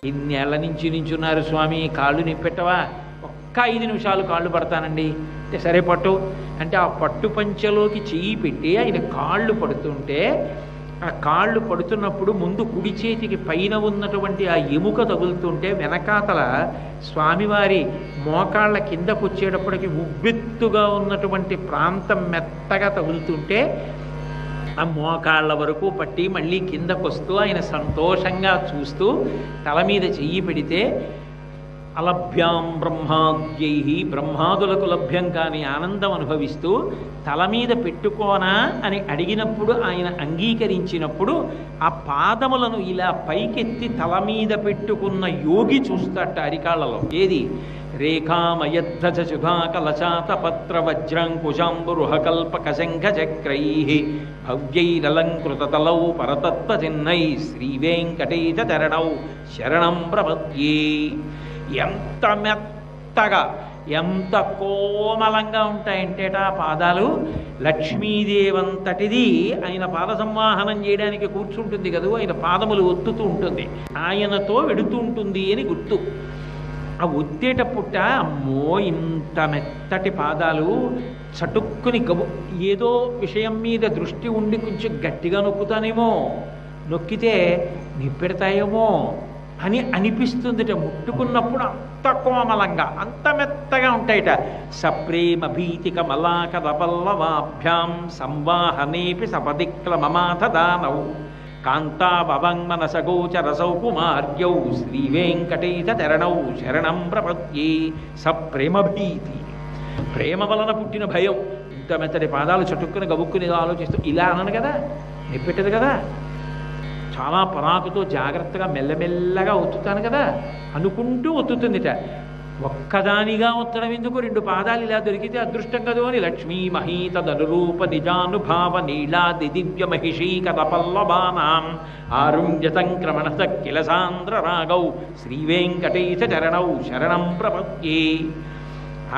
ఇన్నేళ్ల నుంచి నించున్నారు స్వామి, కాళ్ళు నిప్పెట్టవా? ఒక్క 5 నిమిషాలు కాళ్ళు పడతానండి అంటే, సరే పట్టు అంటే ఆ పట్టు పంచెలోకి చెయ్యి పెట్టి ఆయన కాళ్ళు పడుతుంటే, ఆ కాళ్ళు పడుతున్నప్పుడు ముందు కుడి చేతికి పైన ఉన్నటువంటి ఆ ఎముక తగులుతుంటే వెనకాతల స్వామివారి మోకాళ్ళ కిందకు వచ్చేటప్పటికి ఉబ్బెత్తుగా ఉన్నటువంటి ప్రాంతం మెత్తగా తగులుతుంటే ఆ మోకాళ్ళ వరకు పట్టి మళ్ళీ కిందకు వస్తూ ఆయన సంతోషంగా చూస్తూ తల మీద చెయ్యి పెడితే, అలభ్యాం బ్రహ్మాద్యై, బ్రహ్మాదులకు లభ్యం కాని ఆనందం అనుభవిస్తూ తల మీద పెట్టుకోనా అని అడిగినప్పుడు ఆయన అంగీకరించినప్పుడు ఆ పాదములను ఇలా పైకెత్తి తల మీద పెట్టుకున్న యోగి చూస్తాట అరికాళ్లలో. ఏది? రేఖామయధ్వజ సుధాకలచాత పత్ర వజ్రాంకుశాంబురుహకల్పక శంఖ చక్రై భవ్యైరలంకృతతలౌ పరతత్వ చిన్నై శ్రీవేంకటేశ చరణౌ శరణం ప్రపద్యే. ఎంత మెత్తగా, ఎంత కోమలంగా ఉంటాయంటేట ఆ పాదాలు. లక్ష్మీదేవంతటిది ఆయన పాద సంవాహనం చేయడానికి కూర్చుంటుంది కదూ, ఆయన పాదములు ఒత్తుతూ ఉంటుంది, ఆయనతో వెడుతూ ఉంటుంది అని గుర్తు. ఆ ఒత్తేటప్పుట అమ్మో ఇంత మెత్తటి పాదాలు, చటుక్కుని ఏదో విషయం మీద దృష్టి ఉండి కొంచెం గట్టిగా నొక్కుతానేమో, నొక్కితే నిప్పెడతాయేమో అని అనిపిస్తుందిట. ముట్టుకున్నప్పుడు అంత కోమలంగా, అంత మెత్తగా ఉంటాయిట. సప్రేమ భీతిక మలాకద పల్లవాభ్యాం సంవాహనేపి సపదిక్ల మమాథ దానౌ కాంతాభవంగమనసగోచరసౌ కుమార్యౌ శ్రీవేంకటేశ చరణౌ శరణం ప్రపద్యే. సప్రేమభీతి, ప్రేమ వలన పుట్టిన భయం. ఇంత మెత్తటి పాదాలు చటుక్కుని గబుక్కుని ఆలోచిస్తూ ఇలా అనను కదా, నిప్పెట్టదు కదా, చాలా పరాకుతో జాగ్రత్తగా మెల్లమెల్లగా ఒత్తుతాను కదా అనుకుంటూ ఒత్తుతుందిట. ఒక్కదానిగా ఒత్తడం ఎందుకు, 2 పాదాలు ఇలా దొరికితే అదృష్టం కదో అని లక్ష్మీ మహీతదనురూప నిజానుభావ నీళాది దివ్య మహిషీకర పల్లవానాం ఆరుణ్య సంక్రమణ సక్కిల సాంద్ర రాగౌ శ్రీవేంకటేశ చరణౌ శరణం ప్రపద్యే.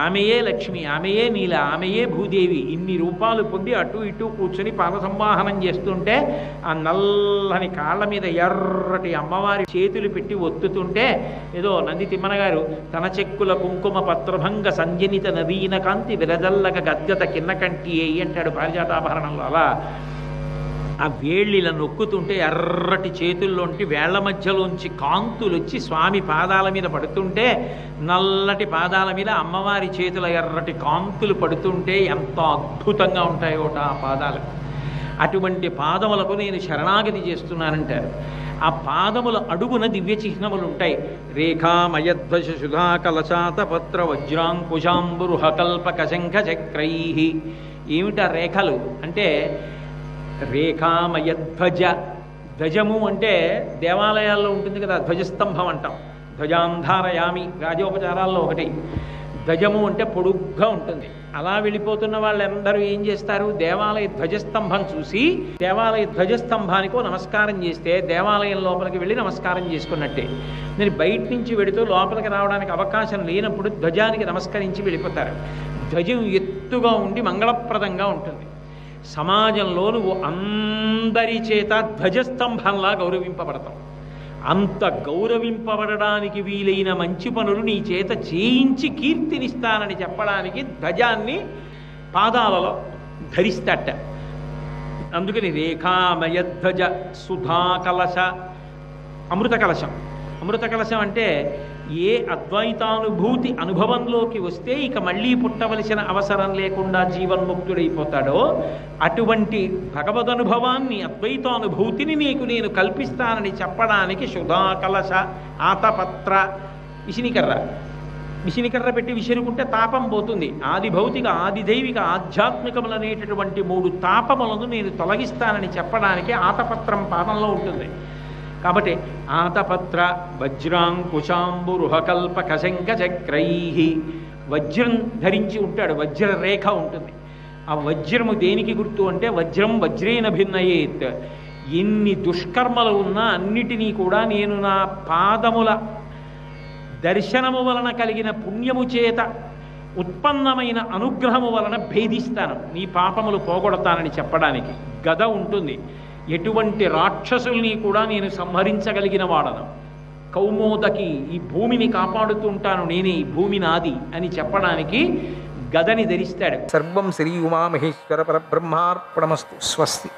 ఆమెయే లక్ష్మి, ఆమెయే నీల, ఆమెయే భూదేవి. ఇన్ని రూపాలు పొంది అటు ఇటు కూర్చొని పాద సంవాహనం చేస్తుంటే ఆ నల్లని కాళ్ళ మీద ఎర్రటి అమ్మవారి చేతులు పెట్టి ఒత్తుతుంటే ఏదో నంది తిమ్మన గారు తన చెక్కుల కుంకుమ పత్రభంగ సంజనిత నవీన కాంతి విరజల్లక గద్గత కిన్నకంటి అంటాడు పారిజాతాభరణంలో. అలా ఆ వేళ్ళిలా నొక్కుతుంటే ఎర్రటి చేతుల్లోంటి వేళ్ల మధ్యలోంచి కాంతులు వచ్చి స్వామి పాదాల మీద పడుతుంటే, నల్లటి పాదాల మీద అమ్మవారి చేతుల ఎర్రటి కాంతులు పడుతుంటే ఎంత అద్భుతంగా ఉంటాయోట ఆ పాదాలు. అటువంటి పాదములకు నేను శరణాగతి చేస్తున్నానంటారు. ఆ పాదముల అడుగున దివ్య చిహ్నములు ఉంటాయి. రేఖామయధ్వజ సుధాకలచాత పత్ర వజ్రాంకుశాంబురుహకల్పక శంఖ చక్రై. ఏమిటా రేఖలు అంటే, రేఖామయధ్వజ, ధ్వజము అంటే దేవాలయాల్లో ఉంటుంది కదా, ధ్వజస్తంభం అంటాం. ధ్వజాంధారయామి రాజోపచారాల్లో ఒకటి. ధ్వజము అంటే పొడుగ్గా ఉంటుంది. అలా వెళ్ళిపోతున్న వాళ్ళందరూ ఏం చేస్తారు, దేవాలయ ధ్వజస్తంభం చూసి దేవాలయ ధ్వజస్తంభానికో నమస్కారం చేస్తే దేవాలయం లోపలికి వెళ్ళి నమస్కారం చేసుకున్నట్టే. నేను బయట నుంచి వెళుతూ లోపలికి రావడానికి అవకాశం లేనప్పుడు ధ్వజానికి నమస్కరించి వెళ్ళిపోతారు. ధ్వజం ఎత్తుగా ఉండి మంగళప్రదంగా ఉంటుంది. సమాజంలో నువ్వు అందరి చేత ధ్వజస్తంభంలా గౌరవింపబడతావు. అంత గౌరవింపబడడానికి వీలైన మంచి పనులు నీ చేత చేయించి కీర్తినిస్తానని చెప్పడానికి ధ్వజాన్ని పాదాలలో ధరిస్తాట. అందుకని రేఖామయధ్వజ సుధాకలశ, అమృత కలశం. అమృత కలశం అంటే ఏ అద్వైతానుభూతి అనుభవంలోకి వస్తే ఇక మళ్ళీ పుట్టవలసిన అవసరం లేకుండా జీవన్ముక్తుడైపోతాడో అటువంటి భగవదనుభవాన్ని, అద్వైతానుభూతిని నీకు నేను కల్పిస్తానని చెప్పడానికి సుధాకలశ, ఆతపత్ర, విసినికర్ర. విసినికర్ర పెట్టి విసిరుకుంటే తాపం పోతుంది. ఆది భౌతిక, ఆది దైవిక, ఆధ్యాత్మికములనేటటువంటి 3 తాపములను నేను తొలగిస్తానని చెప్పడానికి ఆతపత్రం పాదంలో ఉంటుంది. కాబట్టి ఆతపత్ర వజ్రాంకుశాంబురుహకల్పక శంఖ చక్రై. వజ్రం ధరించి ఉంటాడు, వజ్ర రేఖ ఉంటుంది. ఆ వజ్రము దేనికి గుర్తు అంటే, వజ్రం వజ్రేన భిన్నయేత్. ఎన్ని దుష్కర్మలు ఉన్నా అన్నిటినీ కూడా నేను నా పాదముల దర్శనము వలన కలిగిన పుణ్యము చేత ఉత్పన్నమైన అనుగ్రహము వలన భేదిస్తాను, నీ పాపములు పోగొడతానని చెప్పడానికి. గద ఉంటుంది. ఎటువంటి రాక్షసుల్ని కూడా నేను సంహరించగలిగిన వాడను. కౌమోదకి, ఈ భూమిని కాపాడుతూ ఉంటాను నేనే, ఈ భూమి నాది అని చెప్పడానికి గదని ధరిస్తాడు. సర్వం శ్రీ ఉమామహేశ్వర పరబ్రహ్మార్పణమస్తు. స్వస్తి.